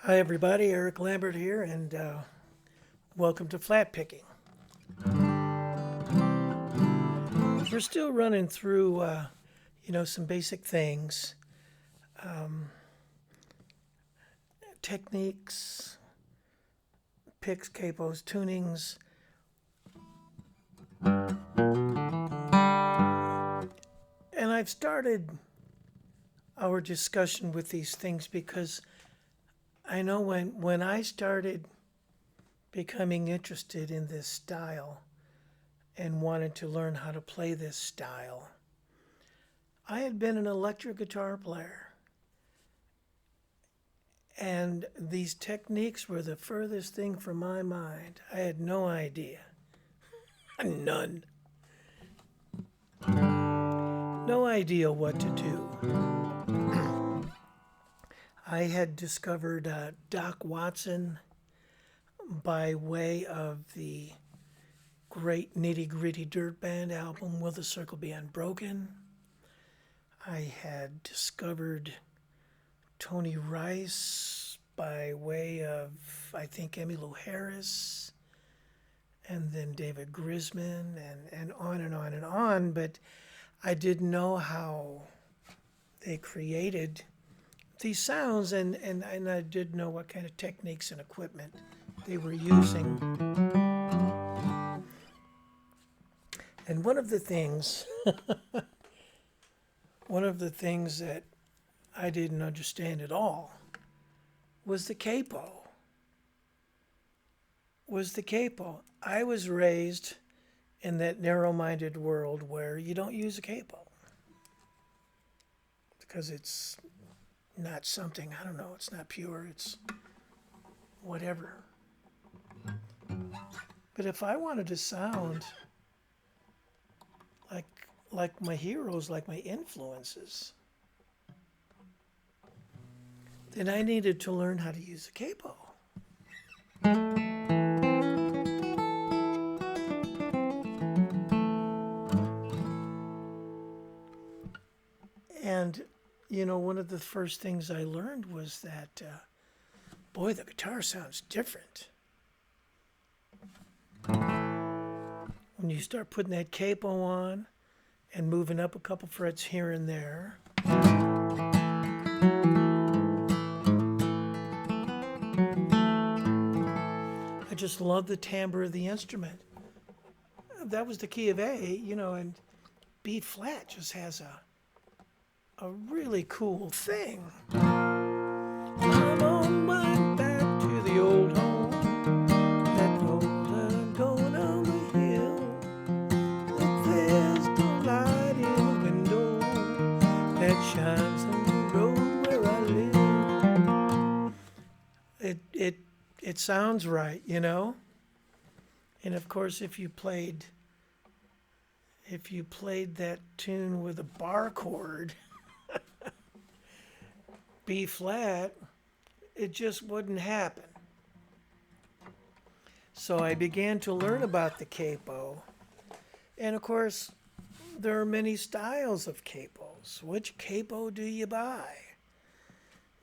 Hi, everybody. Eric Lambert here, and welcome to Flatpicking. We're still running through, some basic things, techniques, picks, capos, tunings, and I've started our discussion with these things because I know when I started becoming interested in this style and wanted to learn how to play this style, I had been an electric guitar player. And these techniques were the furthest thing from my mind. I had no idea. None. No idea what to do. I had discovered Doc Watson by way of the great Nitty Gritty Dirt Band album, Will the Circle Be Unbroken? I had discovered Tony Rice by way of, I think, Emmylou Harris, and then David Grisman, and on and on and on. But I didn't know how they created these sounds, and I didn't know what kind of techniques and equipment they were using. And one of the things that I didn't understand at all was the capo. I was raised in that narrow-minded world where you don't use a capo because it's not something, I don't know, it's not pure, it's whatever. But if I wanted to sound like my heroes, like my influences, then I needed to learn how to use a capo. And, one of the first things I learned was that, boy, the guitar sounds different. When you start putting that capo on and moving up a couple frets here and there, I just love the timbre of the instrument. That was the key of A, and B flat just has a really cool thing. I'm on my back to the old home, that road I'm going on the hill. If there's no light in the window that shines on the road where I live. It sounds right, And of course, if you played that tune with a bar chord, B flat, it just wouldn't happen. So I began to learn about the capo. And of course, there are many styles of capos. Which capo do you buy?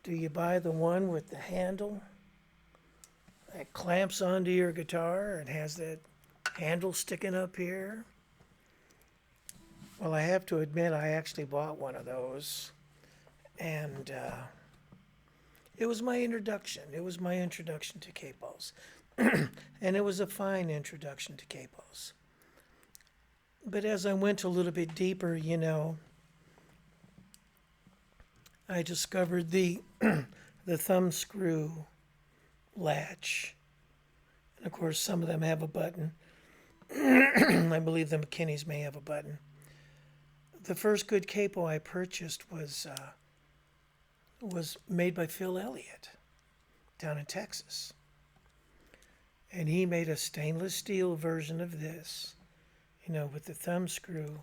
Do you buy the one with the handle that clamps onto your guitar and has that handle sticking up here? Well, I have to admit, I actually bought one of those. And it was my introduction. It was my introduction to capos. And it was a fine introduction to capos. But as I went a little bit deeper, I discovered the the thumb screw latch. And of course, some of them have a button. I believe the McKinneys may have a button. The first good capo I purchased was made by Phil Elliott down in Texas. And he made a stainless steel version of this, with the thumb screw.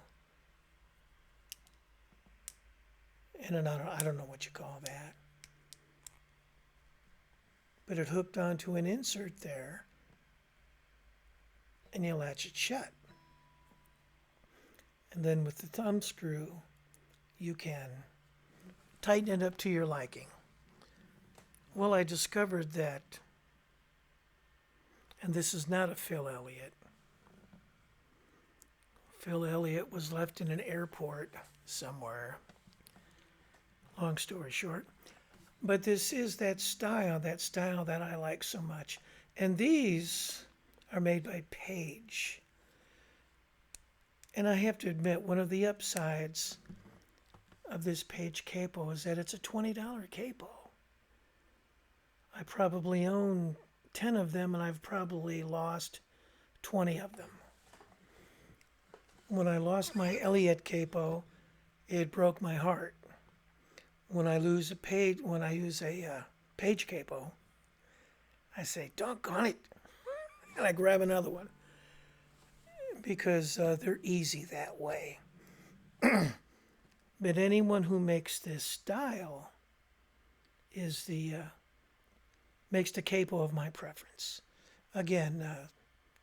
And I don't know what you call that. But it hooked onto an insert there, and you latch it shut. And then with the thumb screw, you can tighten it up to your liking. Well, I discovered that, and this is not a Phil Elliott. Phil Elliott was left in an airport somewhere. Long story short. But this is that style that I like so much. And these are made by Page. And I have to admit, one of the upsides of this Page Capo is that it's a $20 Capo. I probably own 10 of them, and I've probably lost 20 of them. When I lost my Elliott Capo, it broke my heart. When I use a Page Capo, I say, doggone it, and I grab another one because they're easy that way. But anyone who makes this style makes the Capo of my preference. Again,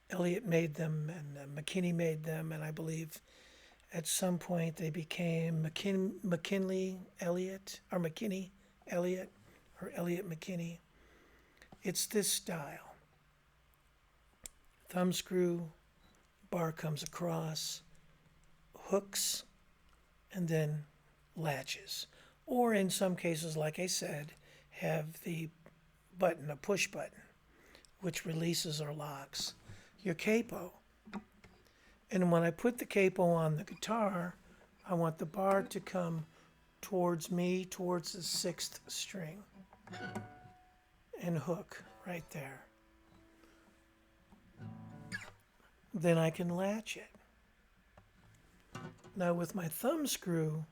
Elliott made them, and McKinney made them, and I believe at some point they became McKinley Elliott, or McKinney Elliott, or Elliott McKinney. It's this style. Thumb screw, bar comes across, hooks, and then latches. Or in some cases, like I said, have the button, a push button, which releases or locks your Capo. And when I put the Capo on the guitar, I want the bar to come towards me, towards the 6th string, and hook right there. Then I can latch it. Now with my thumb screw,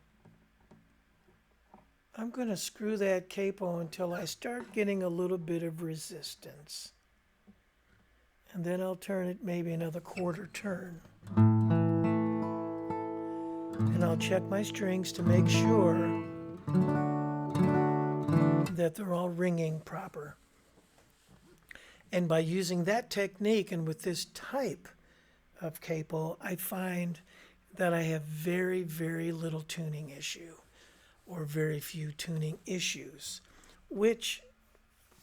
I'm going to screw that Capo until I start getting a little bit of resistance. And then I'll turn it maybe another quarter turn. And I'll check my strings to make sure that they're all ringing proper. And by using that technique and with this type of Capo, I find that I have very, very little tuning issue, or very few tuning issues, which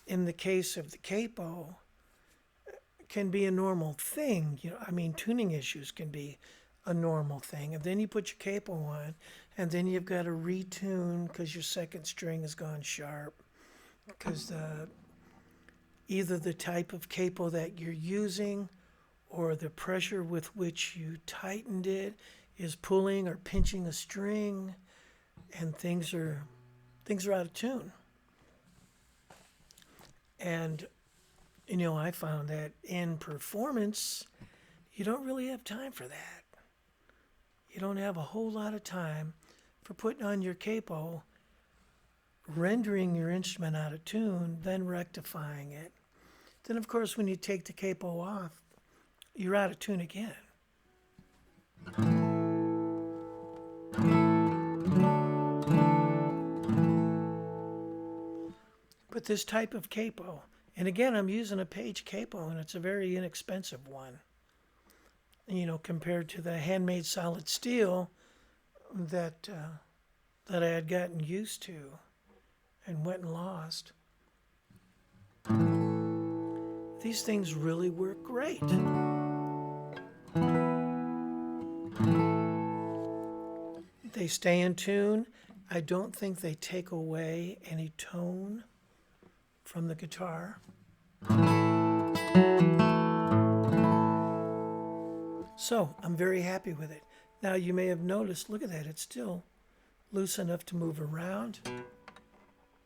in the case of the Capo can be a normal thing. Tuning issues can be a normal thing. And then you put your Capo on, and then you've got to retune because your 2nd string has gone sharp, because either the type of Capo that you're using or the pressure with which you tightened it is pulling or pinching a string, and things are out of tune. And I found that in performance, you don't really have time for that. You don't have a whole lot of time for putting on your Capo, rendering your instrument out of tune, then rectifying it. Then, of course, when you take the Capo off, you're out of tune again. But this type of Capo, and again, I'm using a Page Capo, and it's a very inexpensive one, compared to the handmade solid steel that I had gotten used to and went and lost. These things really work great. They stay in tune. I don't think they take away any tone from the guitar. So I'm very happy with it. Now you may have noticed, look at that, it's still loose enough to move around,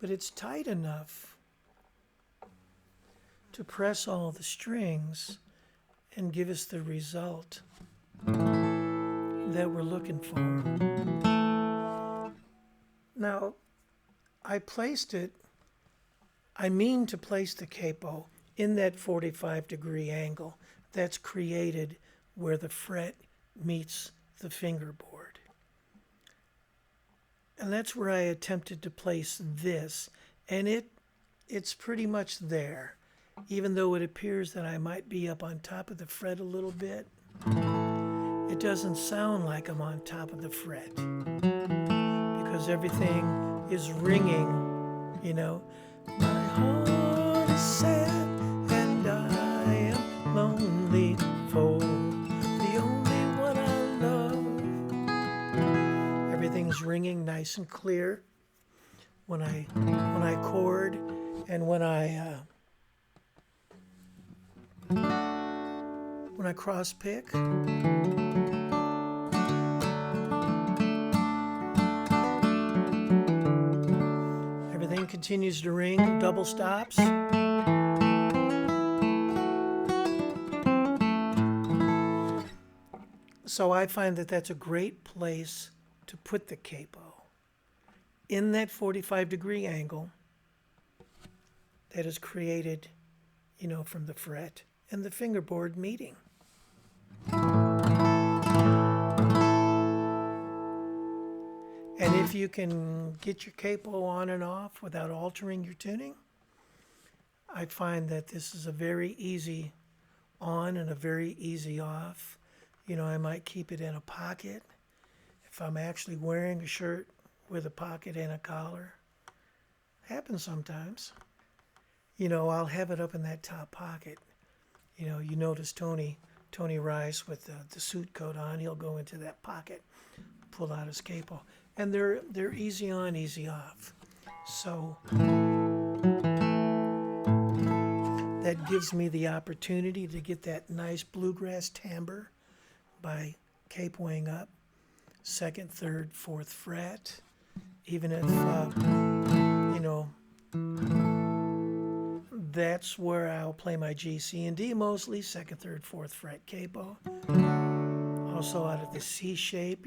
but it's tight enough to press all the strings and give us the result that we're looking for. Now, I mean to place the Capo in that 45-degree angle that's created where the fret meets the fingerboard. And that's where I attempted to place this, and it's pretty much there. Even though it appears that I might be up on top of the fret a little bit, it doesn't sound like I'm on top of the fret because everything is ringing, My heart is sad and I am lonely for the only one I love. Everything's ringing nice and clear when I chord and when I cross pick. Everything continues to ring, double stops. So I find that that's a great place to put the capo, in that 45-degree angle that is created, from the fret and the fingerboard meeting. And if you can get your capo on and off without altering your tuning, I find that this is a very easy on and a very easy off. I might keep it in a pocket if I'm actually wearing a shirt with a pocket and a collar. Happens sometimes. I'll have it up in that top pocket. You notice Tony Rice with the suit coat on, he'll go into that pocket, pull out his capo. And they're easy on, easy off. So that gives me the opportunity to get that nice bluegrass timbre by capoing up, 2nd, 3rd, 4th fret. Even if, that's where I'll play my G, C, and D mostly, 2nd, 3rd, 4th fret capo. Also out of the C shape,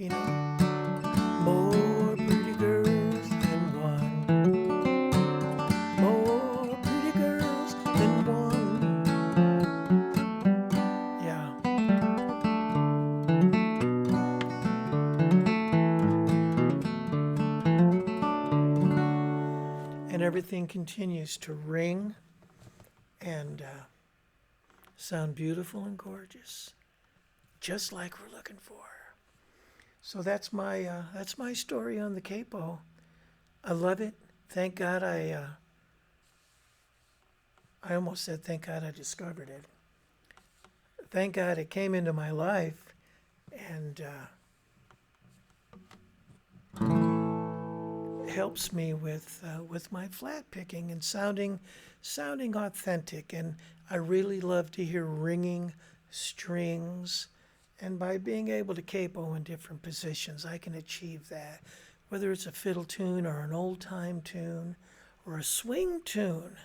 More pretty girls than one. More pretty girls than one. Yeah. And everything continues to ring and sound beautiful and gorgeous, just like we're looking for. So that's my story on the capo. I love it. Thank God I almost said thank God I discovered it. Thank God it came into my life and helps me with my flat picking and sounding authentic. And I really love to hear ringing strings. And by being able to capo in different positions, I can achieve that. Whether it's a fiddle tune or an old-time tune or a swing tune,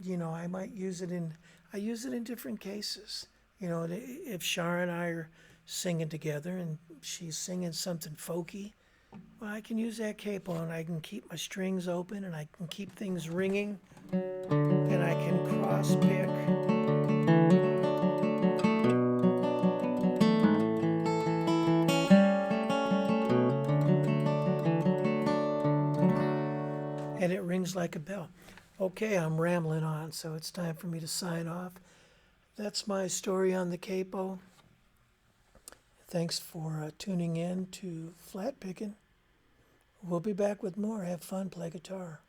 I might use it in different cases. If Shara and I are singing together and she's singing something folky, well, I can use that capo and I can keep my strings open and I can keep things ringing and I can cross pick. And it rings like a bell. Okay, I'm rambling on, so it's time for me to sign off. That's my story on the capo. Thanks for tuning in to Flat Picking. We'll be back with more. Have fun, play guitar.